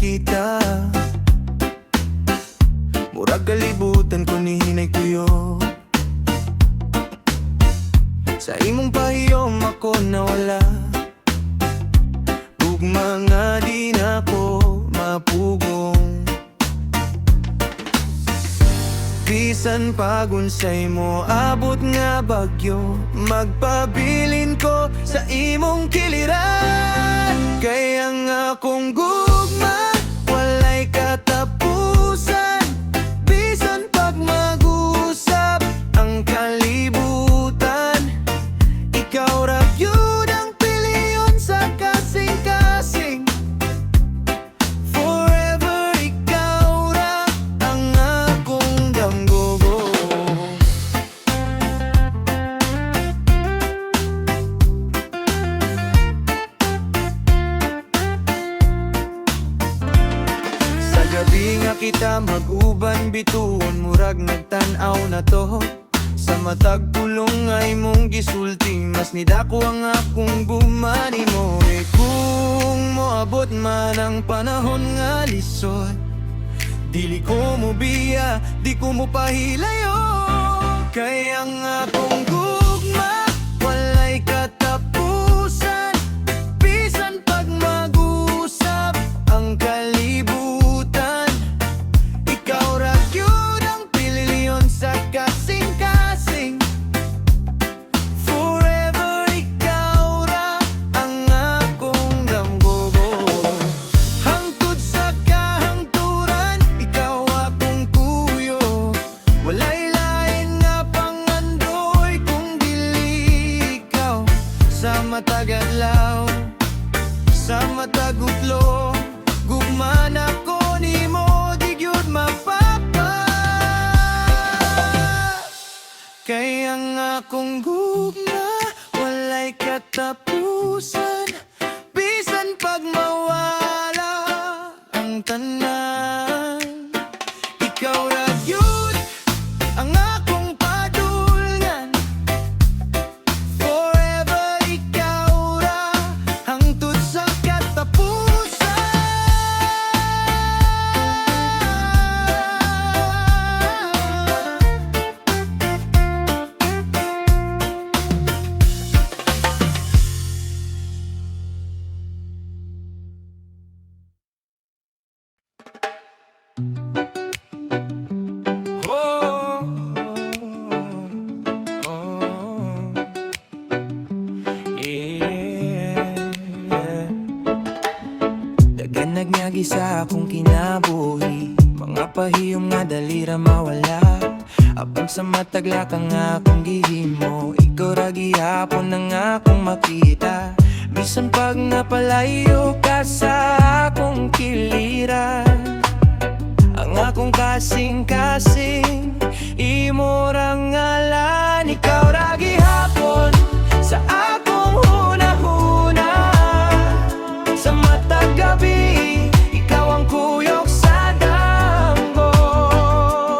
makita. Murag kalibutan ko ni hinay kuyo. Sa imong pahiyom ako nawala. Gugma nga di na ko mapugong. Bisan pagunsay mo abot nga bagyo, magpabilin ko sa imong kiliran. Kaya nga kung gugma walay katapusan. Bisan pag mag-usap ang kalibutan, ikaw ra gyud ang piliyon sa kasing-kasing. Forever ikaw ra ang akong damgogo. Sa gabi nga kita mag-uban bituon, murag nagtan-aw na to. Sa matag pulong ay mong gisulti, mas nidako ang akong gumani mo. Kung moabot man ang panahon nga lisod, dili ko mo biya, di ko mo pahilayo. Kaya nga kung gugma walay katapusan. Bisan pag mag-usap ang kalibutan, ikaw ra gyud ang piliyon sa kasing-kasing. Forever ikaw ra ang akong damgogo. Hangtod sa kahangturan, ikaw akong kuyo. Walay lain nga pangandroy kung dili ikaw. Sa matag adlaw, sa matag utlo, gugma na ko nimo di gyud mapapa. Kaya nga kung gugma walay katapusan. Bisan pag mawala ang tanan, ikaw ra gyud ang akong padulngan. Forever ikaw ra hangtod sa katapusan. Oh, oh, oh, yeah. Dagan nagnyagi sa akong kinabuhi, mga pahiyom nga dali ra mawala. Apang sa matagla ka nga akong gihimo, ikaw ra gihapon na nga akong makita. Bisan pag napalayo ka sa akong kiliran, ang akong kasing-kasing imo ra ngalan. Ikaw ra gihapon sa akong hunahuna. Sa matag gabi, ikaw ang kuyok sa damgo.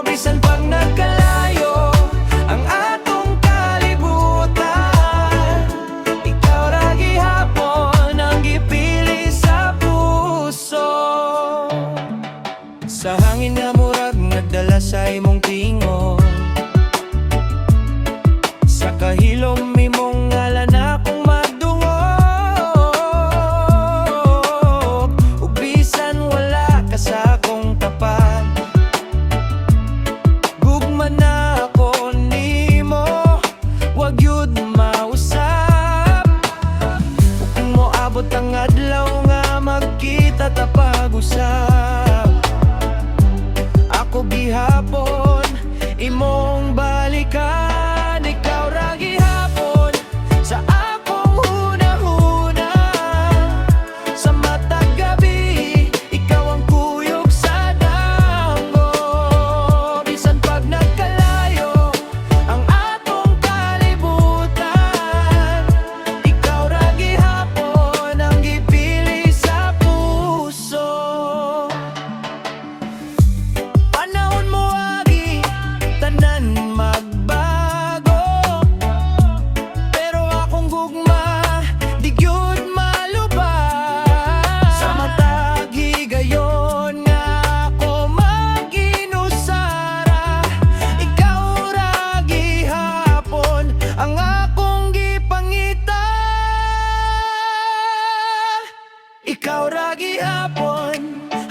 Bisan pag nagkalayo ang atong kalibutan, ikaw ra gihapon ang gipili sa puso. Sa hangin nga murag nagdala sa imong tingon, sa kahilom imong ngalan akong madungog. Ug bisan wala ka sa akong tapat, gugma na ako nimo, wag yun mausap. Ug kung moabot ang adlaw nga magkita ta pag-usap, ako gihapon imo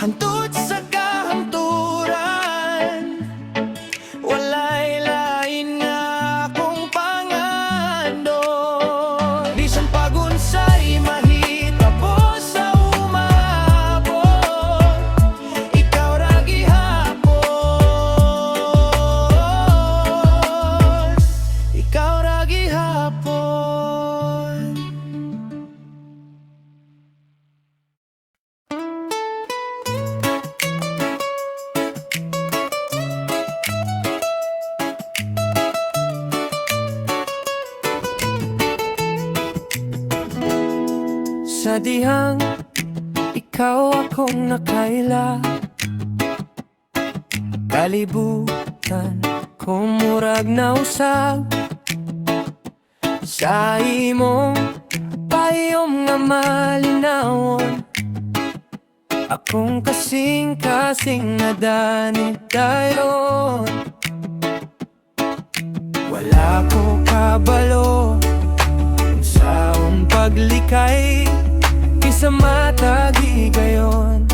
hantod sa kahanturan. Walay lain nga akong pangandon. Bisan pagunsay mahitabo sa umabot, ikaw ra gihapon, ikaw ra gihapon. Sa dihang ikaw akong nakaila, kalibutan ko murag nausag sa imong payong nga malinawon. Akong kasing-kasing nadanit dayon, wala ko kabalo sa akong paglikay. Sa matagi gayon,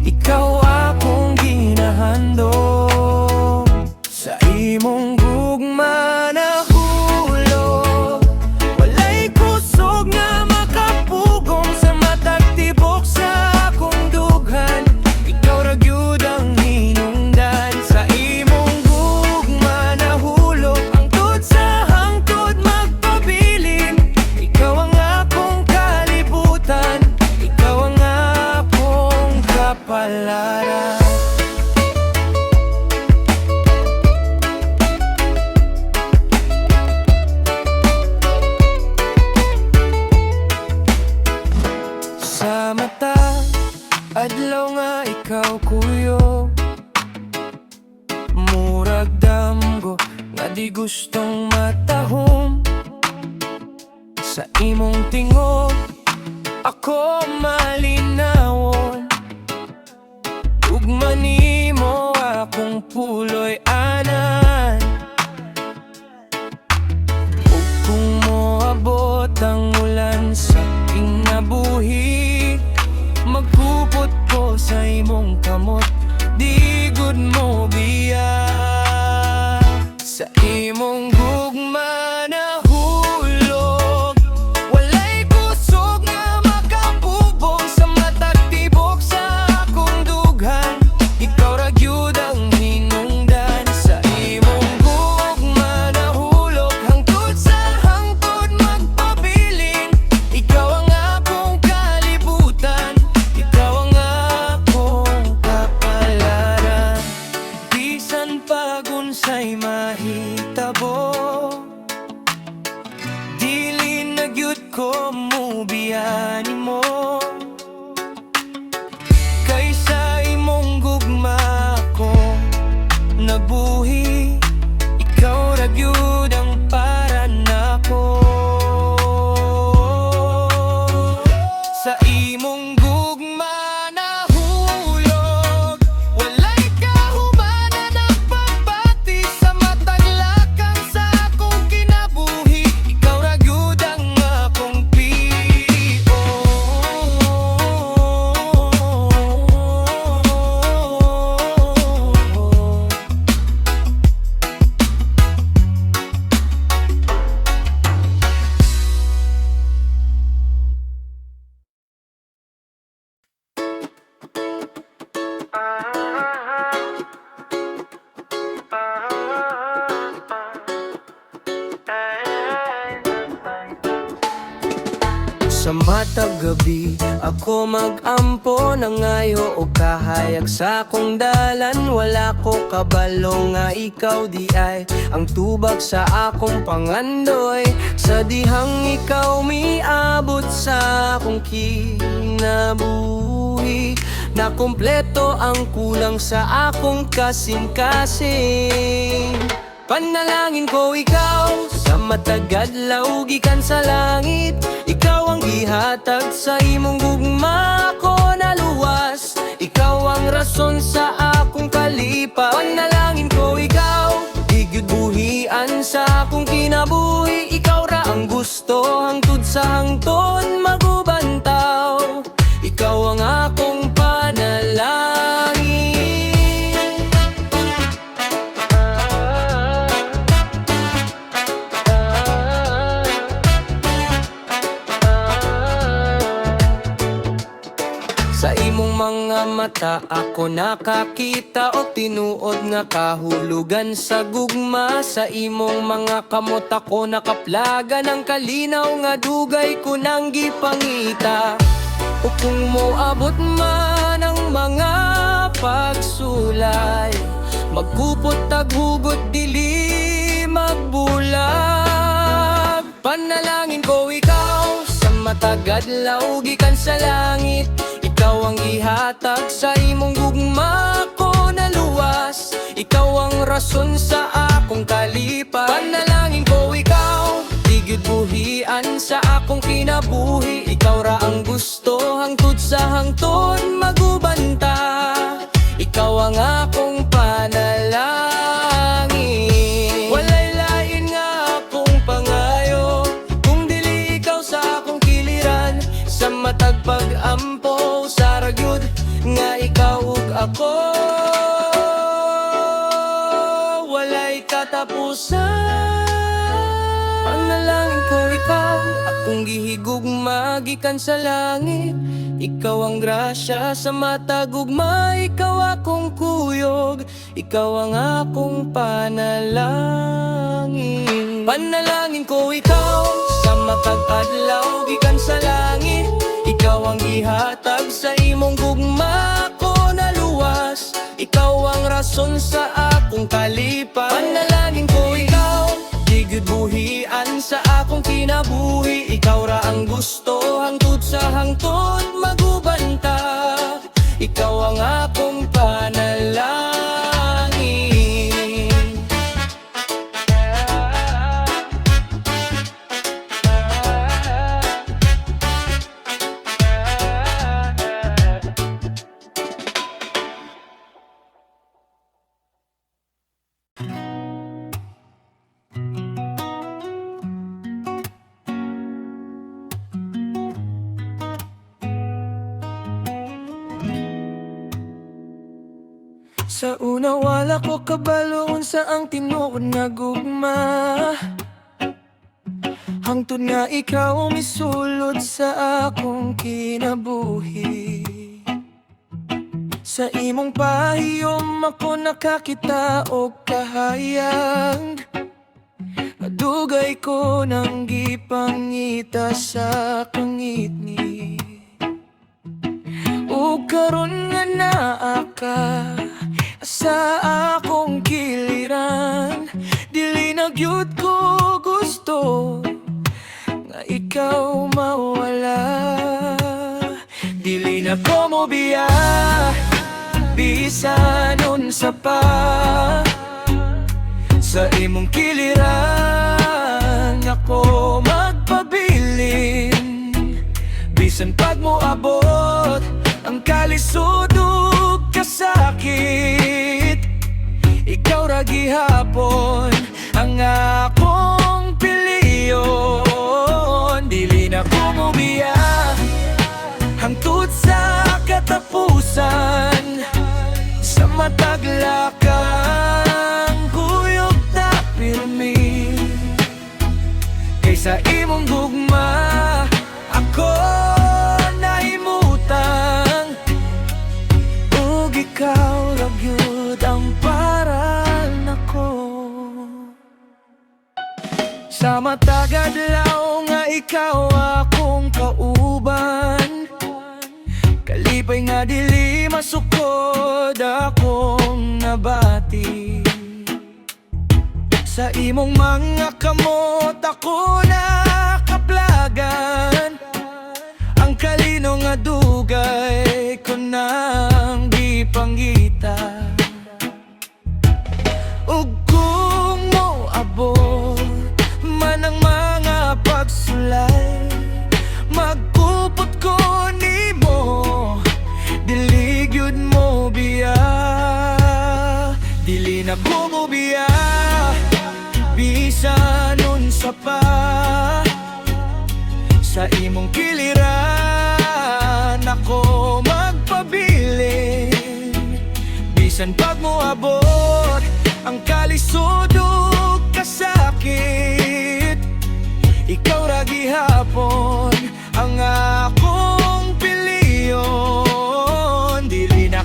ikaw akong ginahandog. Sa imong gugma na hulog, walay kusog nga makapugong sa matag tibok sa akong dughan. Ikaw ra gyud ang hinungdan. Sa imong gugma na hulog, hangtod sa hangtod magpabilin. Ikaw ang akong kalibutan, kapalaran. Sa mata, adlaw nga ikaw kuyo, murag damgo nga di gustong matahom. Sa imong tingog, ako malinawon. Ugma nimo akong puloy anan. Ug kung moabot ang ulan sa kinabuhi, magkupot ko sa imong kamot, di gud mo biya. Sa imong gugma na hulog, walay kusog nga makapubong sa matag tibok sa akong dughan. Ikaw ra gyud ang hinungdan. Sa imong gugma na hulog, hangtod sa hangtod magpabilin. Ikaw ang akong kalibutan, ikaw ang akong kapalaran. Bisan pagunsay mahitabo, dili na gyud ko mubiyan mo. Kaysa imong gugma ko nabuhi, ikaw ra gyud ang para nako. Sa imong gugma na hulog, walay kahumanan ang pagbati sa matag lakang sa akong kinabuhi. Ikaw ra gyud ang akong piyo. Sa matag gabi, ako mag-ampo nangayo o kahayag sa akong dalan. Wala ko kabalo nga ikaw di ay ang tubag sa akong pangandoy. Sa dihang ikaw miabot sa akong kinabuhi, na kumpleto ang kulang sa akong kasing-kasing. Panalangin ko ikaw sa matagadlaw gikan sa langit. Ikaw ang gihatag sa imong gugma ko naluwas. Ikaw ang rason sa akong kalipa. Panalangin ko ikaw, di gyud buhian sa akong kinabuhi. Ikaw ra ang gusto hangtod sa hangton magubantaw. Ikaw ang akong panalangin. mata ako nakakita o tinuod nga kahulugan sa gugma. Sa imong mga kamot ako nakaplaga ng kalinaw nga dugay ko nang gipangita. O kung mo abot man ang mga pagsulay, magkupot taghugot dili magbulag. Panalangin ko ikaw sa matagad law gikan sa langit. Ikaw ang ihatag sa imong gugma ko naluwas. Ikaw ang rason sa akong kalipan. Panalangin ko ikaw, di gyud buhian sa akong kinabuhi. Ikaw ra ang gusto hangtod sa hangton magubanta. Ikaw ang akong panalangin. Walay lain nga akong pangayo kung dili ikaw sa akong kiliran. Sa matag pag-ampo sa ragyod nga ikaw ug ako, walay katapusan. Panalangin ko ikaw, akong gihigugma gikan sa langit. Ikaw ang grasya sa matagugma, ikaw akong kuyog, ikaw ang akong panalangin. Panalangin ko ikaw sa matag adlaw gikan sa langit. Ikaw ang ihatag sa imong gugma ko naluwas. Ikaw ang rason sa akong kalipan. Panalangin ko ikaw, di gyud buhian sa akong kinabuhi. Ikaw ra ang gusto hangtod sa hangton magubanta. Ikaw ang akong panalangin. Sa una wala ko kabaloon sa ang tinuod nga gugma. Hangtod nga ikaw misulod sa akong kinabuhi. Sa imong pahiyom ako nakakita og kahayag. Madugay ko nang gipangita sa kangitni. Ug karon nga naa ka sa akong kiliran, dili na gyud ko gusto nga ikaw mawala. Dili na ko mo biya, bisan unsa pa. Sa imong kiliran ako magpabilin, bisan pag mo abot ang kalisod ug kasakit. Ikaw ra gihapon ang akong piliyon. Dili na ko mubiya hangtod sa katapusan. Sa matag lakang kuyog ta pirmi. Kaysa imong gugma ako nahimutang, ug ikaw ra gyud ang paran ako. Sa matag adlaw nga ikaw akong kauban, kalipay nga dili masukod akong nabati. Sa imong mga kamot ako nakaplagan, ang kalino nga dugay ko nang gipangita. Ug kung mo abot man ang mga pagsulay, magkupot ko nimo, dili gyud mo biya. Dili na ko mo biya, bisan unsa pa. Sa imong kiliran ako magpabilin, bisan pag mo abot ang kalisod ug kasakit. Ikaw ra gihapon ang akong piliyon. Dili na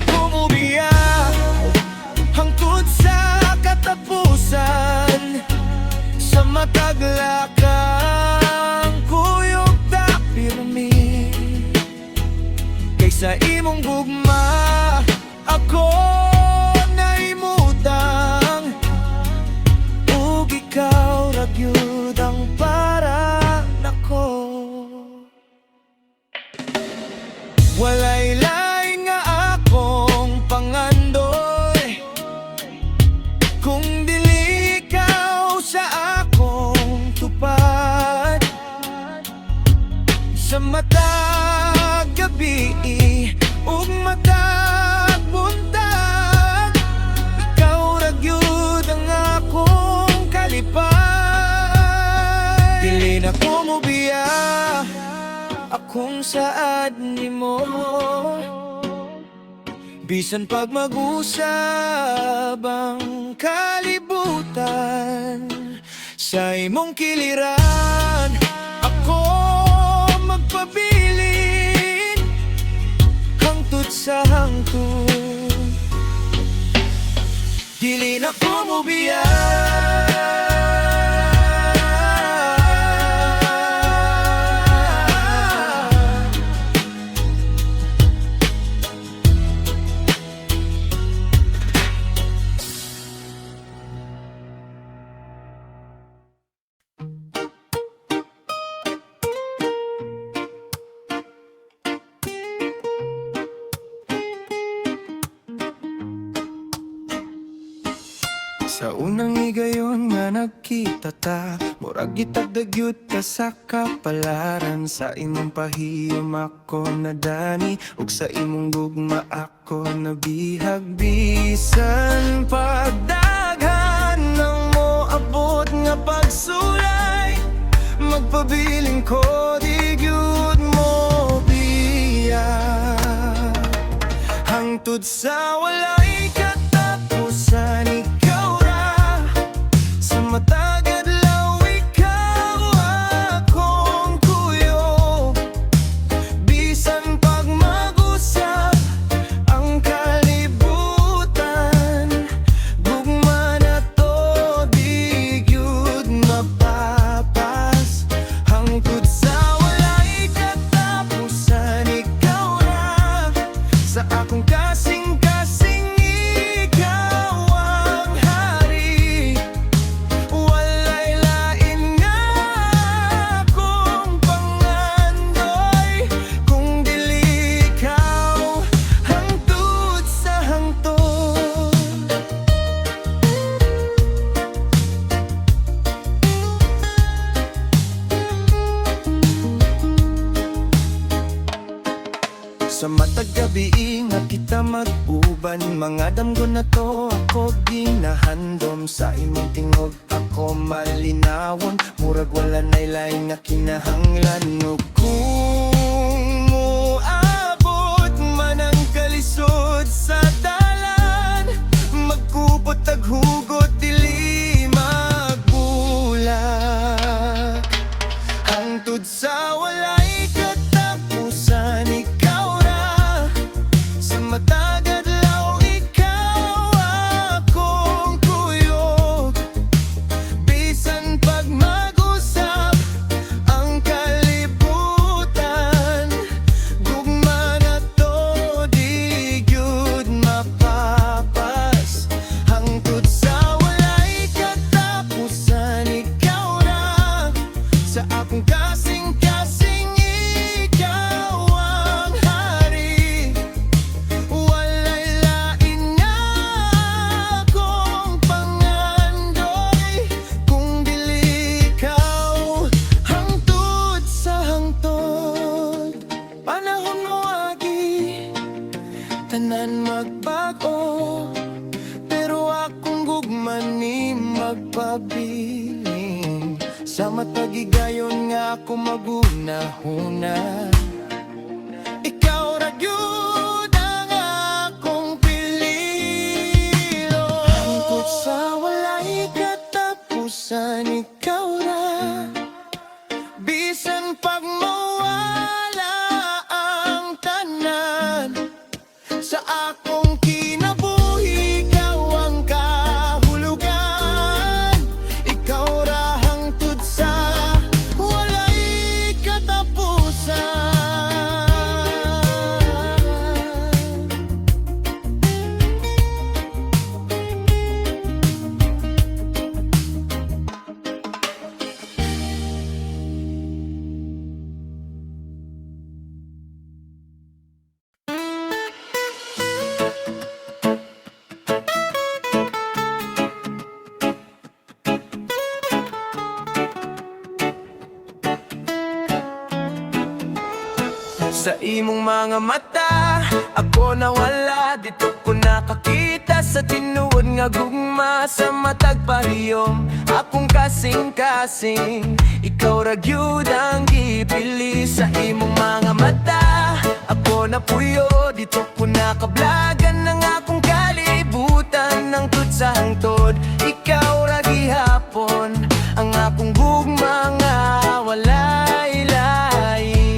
kung saan nimo. Bisan pag mag-usab ang kalibutan, sa imong kiliran ako magpabilin, hangtod sa hangtod. Dili na ko mo biyan. Sa unang higayon nga nagkita ta, murag gitagdagyot ka sa kapalaran. Sa imong pahiyom ako nadani, ug sa imong gugma ako nabihag. Bisan pagdaghan ng mo abot nga pagsulay, magpabiling ko di gyud mo biya. Hangtod sa walay katapusan, ikaw ra sa matagad law, ikaw akong kuyo. Bisan pag mag-usap ang kalibutan, gugma na to di gyud mapapas. Hangtod sa walay katapusan, ikaw ra sa akong kasing-kasing, ikaw ang hari. Walay lain nga akong pangandoy, kung dili ikaw hangtod sa hangtod. Sa matag gabi nga kita mag-uban, mga damgo na to ako ginahandom. Sa imong tingog ako malinawon, murag wala nay lain nga kinahanglan. No, kung moabot man ang kalisod sa dalan, magkupot taghugot dili magbulag. Hangtod sa walay katapusan, ikaw ra sa matagad law, ikaw akong kuyog. Bisan pag mag-usap ang kalibutan, gugma na to di gyud mapapas. Hangtod sa walay katapusan, ikaw ra sa akong kasing-kasing, ikaw ang hari. Walay lain nga akong pangandoy, kung dili ikaw hangtod sa hangtod. Panahon mo agi, tanan magbago, pero akong gugma ni magpabiling. Sa matagigayon nga ako magunahuna, ikaw ra gyud ang akong pililo. Hangtod sa walay katapusan, ikaw ra. Bisan pag mawala ang tanan, sa akong kinabuhi ikaw ang kahulugan. Ikaw ra hangtod sa walay katapusan. Sa imong mga mata ako nawala, dito ko nakakita sa sa tinuod nga gugma sa matag pariyom. Akong kasing-kasing, ikaw ra gyud ang gipili sa imong mga mata. Ako na puyo, dito ko nakablagan ng akong kalibutan ng tud sa hangtod. Ikaw ra gihapon ang akong gugma nga walay lain.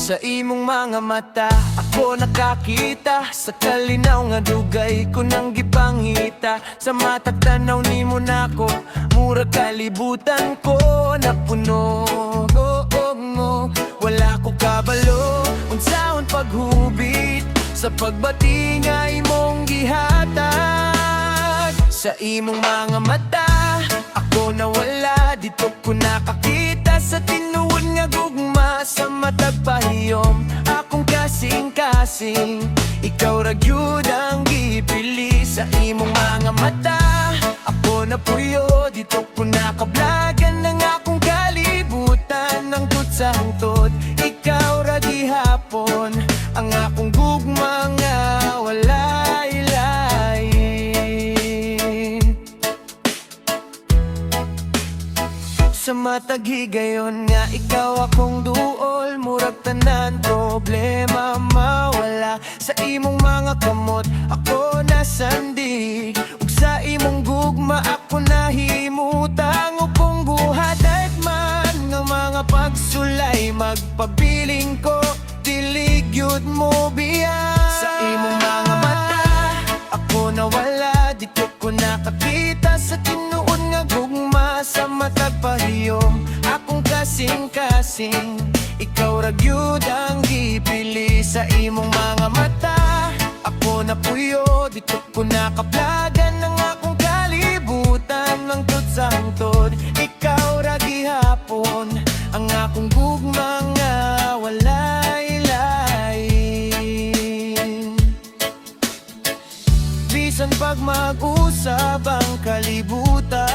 Sa imong mga mata, ako nakakita sa kalinaw nga dugay ko nang gipangita. Sa matag tanaw nimo nako, murag kalibutan ko napuno. Wala ko kabalo, unsaon paghubit sa pagbati nga imong gihatag. Sa imong mga mata, ako nawala, dito ko nakakita sa tinuod nga gugma sa matag pahiyom. Akong kasing-kasing, ikaw ra gyud ang gipili sa imong mga mata. Ako na puyo, dito ko nakablagan ng akong kalibutan ng tud sa hangtod. Ikaw ra gihapon ang akong gugma nga walay lain. Sa matag higayon nga ikaw akong duol, murag tanan problema mawala. Sa imong mga kamot ako nasandi, ug sa imong gugma ako nahimutang. Upong buhaday man nga mga pagsulay, magpabiling ko dili gyud mo biya. Sa imong mga mata ako nawala, dito ko nakakita sa tinuod nga gugma sa matag pahiyom. Akong kasing-kasing, ikaw ra gyud ang gipili sa imong mga mata. Ako na puyo, dito ko nakablagan ng akong kalibutan ng tud sa hangtod. Ikaw ra gihapon ang akong gugma nga walay lain. Bisan pag mag-usab ang kalibutan,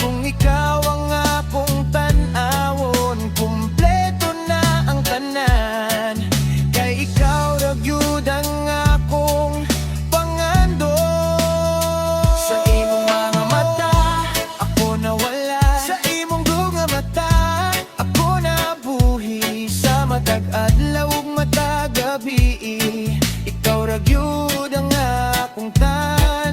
kung ikaw ang akong tan-awon, kumpleto na ang tanan. Kay ikaw ra gyud ang akong pangandon. Sa imong mga mata ako nawala, sa imong duga mata ako nabuhi. Sa matag adlaw ug matag gabi, ikaw ra gyud ang akong tan-awon.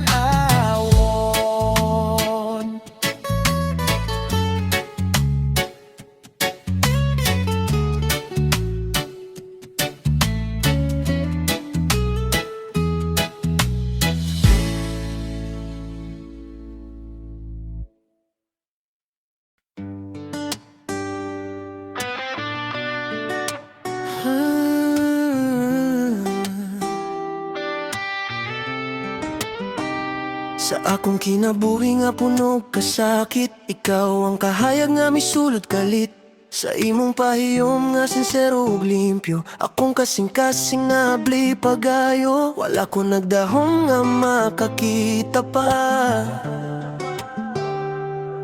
Sa akong kinabuhi nga puno kasakit, ikaw ang kahayag nga misulod kalit. Sa imong pahiyom nga sincero ug limpyo, akong kasing-kasing na abli pagayo. Wala ko nagdahom nga makakita pa,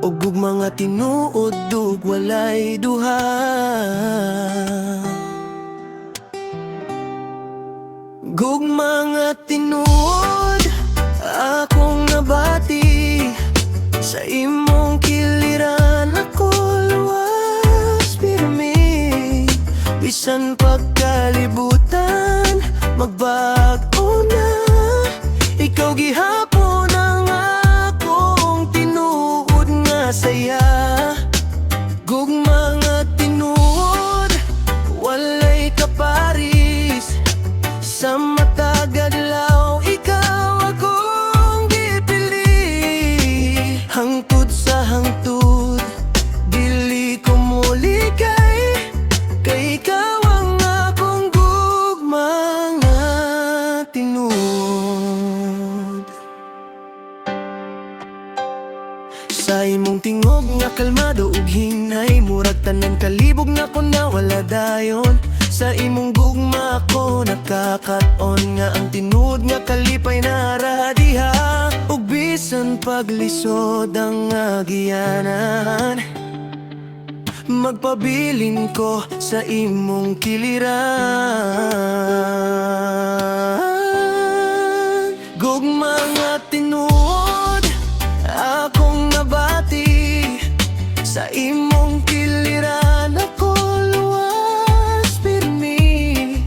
ug gugma nga tinuod ug walay duha. Gugma nga tinuod akong nabati, sa imong kiliran ako luwas pirmi. Bisan pagkalibutan magbag-o na, ikaw gihapon ang akong tinuod nga saya. Gugma nga tinuod walay kaparis, sa matag adlaw ikaw akong gipili. Hangtod sa hangtod dili ko mulikay, kay ikaw ang akong gugma nga tinuod. Sa imong tingog nga kalmado ug hinay, murag tanan kalibog na ko na wala dayon. Sa imong gugma ako nakakaon nga ang tinuod nga kalipay na radiha. Ug bisan paglisod ang agianan, Magpabilin ko sa imong kiliran. Gugma nga tinuod akong nabati, sa imong kiliran ako luwas pirmi.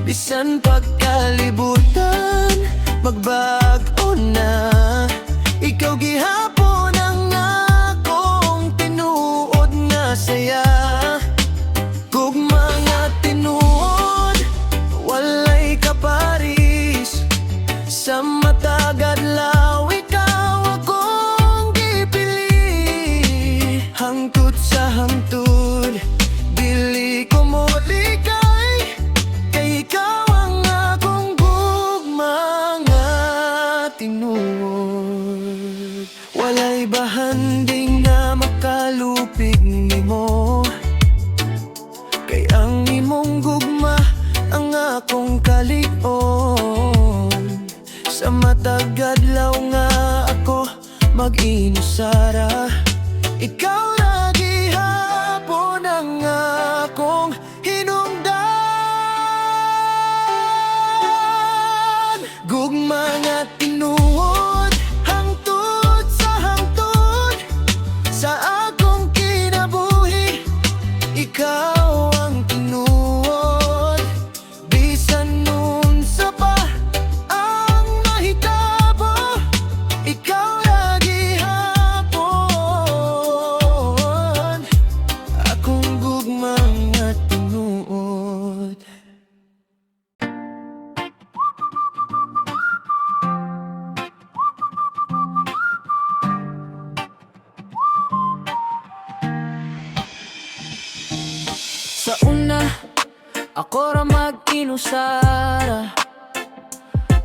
Bisan pagkalibutan magbag-o na, ikaw gihapon ang akong tinuod nga saya. Gugma nga tinuod walay kaparis, sa matag adlaw ikaw akong gipili. Hangtod sa hangtod dili ko mo likay, kay ikaw ang akong gugma nga tinuod. Walay bahanding nga makalupig nimo, kay ang imong gugma ang akong kalig-on. Sa matag adlaw nga ako mag-inusara, ikaw lagi hapon ang akong hinungdan. Gugma nga tinuod hangtod sa hangtod, sa akong kinabuhi ikaw ang tinuod. Bisan nun sa pa ang mahitabo, ikaw lagi hapon akong gugma nga tinuod. Sa una, ako ra mag-inusara,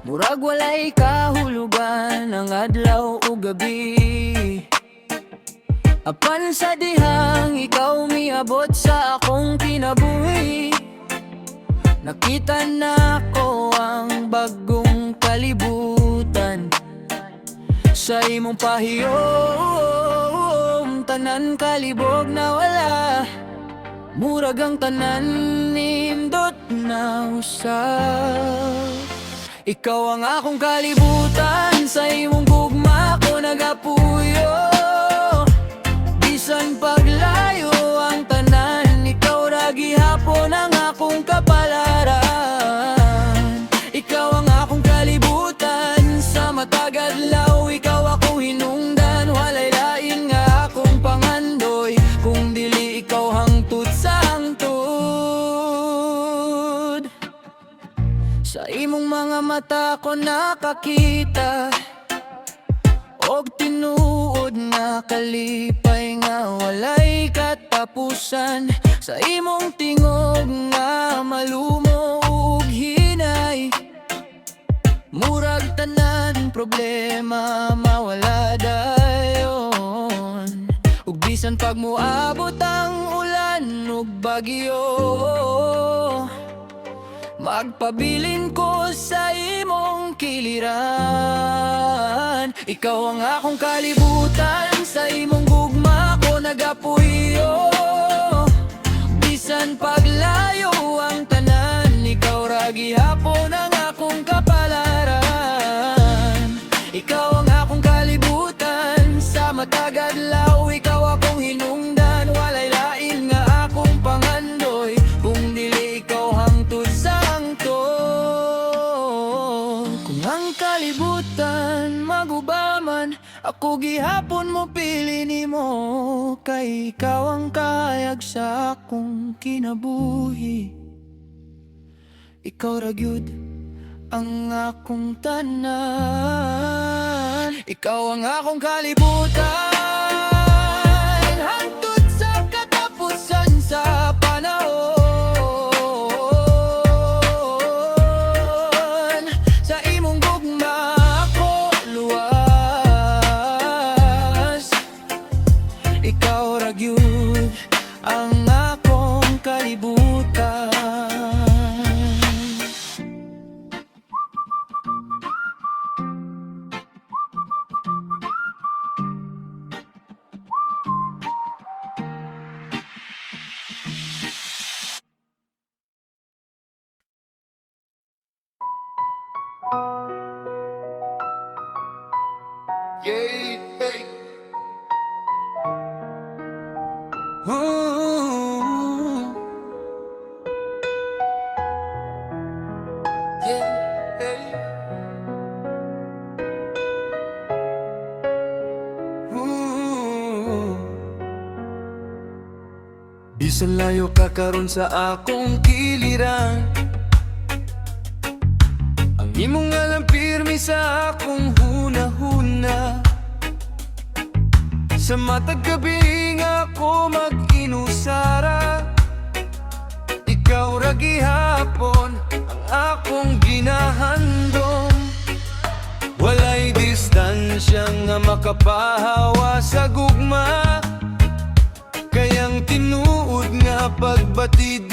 murag walay kahulugan ang adlaw o gabi. Apan sa dihang ikaw miabot sa akong kinabuhi, nakita na ko ang bagong kalibutan. Sa imong pahiyom tanan kalibog na wala, murag ang tanan nindot na usab. Ikaw ang akong kalibutan, sa imong gugma ko nagapuyo. Bisan paglayo ang tanan, ikaw ra gihapon ang akong kapalaran. Ikaw ang akong kalibutan, sa matag adlaw ikaw akong hinungdan. Walay lain nga akong pangandoy kung dili ikaw hangtod sa hangtod. Sa imong mga mata ko nakakita, og tinuod nga kalipay nga walay katapusan. Sa imong tingog nga malumo ug hinay, murag tanan problema mawala dayon. Ug bisan pag moabot ang ulan ug bagyo, magpabilin ko sa imong kiliran. Ikaw ang akong kalibutan, sa imong gugma ko nagapuyo. Bisan paglayo ang tanan, ikaw ra gihapon ang akong kapalaran. Ikaw ang akong kalibutan, sa matag adlaw ikaw akong hinungdan. Walay lain nga akong pangandoy kung dili ikaw hangtod sa hangtod. Kung ang kalibutan magubaman, ako gihapon mo pili nimo, kay ikaw ang kahayag sa akong kinabuhi. Ikaw ra gyud ang akong tanan, ikaw ang akong kalibutan, hangtod sa katapusan sa panahon. Sa imong gugma ako luwas, ikaw ra gyud ang akong kalibutan. Yeah, hey. Ooh. Yeah, hey. Ooh. Bisan layo ka karon sa akong giliran, ang imong alam pirmi sa akong hunahuna. Sa matag gabi nga ako mag-inusara, ikaw ra gihapon ang akong ginahandom. Walay distansya nga makapahawa sa gugma, kayang tinuod nga pagbatid